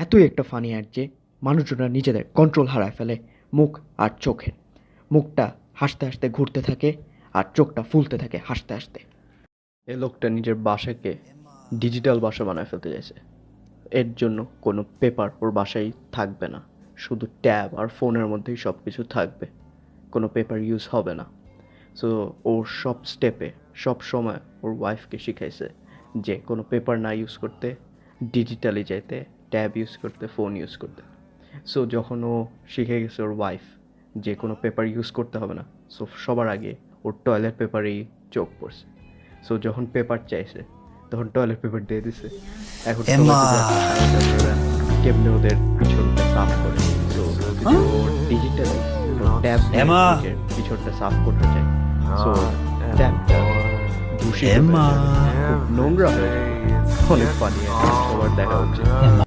এতই একটা funny add যে মানুষজনরা নিজেদের কন্ট্রোল হারায় ফেলে মুখ আর চোখের। মুখটা হাসতে হাসতে ঘুরতে থাকে আর চোখটা ফুলতে থাকে হাসতে হাসতে। এ লোকটা নিজের বাসাকে ডিজিটাল বাসা বানায় ফেলতে চাইছে। এর জন্য কোনো পেপার ওর বাসায় থাকবে না, শুধু ট্যাব আর ফোনের মধ্যেই সব কিছু থাকবে, কোনো পেপার ইউজ হবে না। সো ওর সব স্টেপে সব সময় ওর ওয়াইফকে শিখাইছে যে কোনো পেপার না ইউজ করতে, ডিজিটালি যাইতে, ট্যাব ইউজ করতে, ফোন ইউজ করতে। সো যখন ও শিখে গেছে ওর ওয়াইফ যে কোনো পেপার ইউজ করতে হবে না, সো সবার আগে ওর টয়লেট পেপারেই চোখ পড়ছে। সো যখন পেপার চাইছে তখন টয়লেট পেপার দিয়ে দিছে। এখন সবাই তো জানে সাহেবরা কেমনে ওদের পিছনটা সাফ করে। সো ওর ডিজিটালি ট্যাব পিছনটা সাফ করতে চায়। সো ট্যাবটা দূষিত হয়ে যায়, খুব নোংরা হয়ে যায়। অনেক ফানি, সবার দেখা উচিত।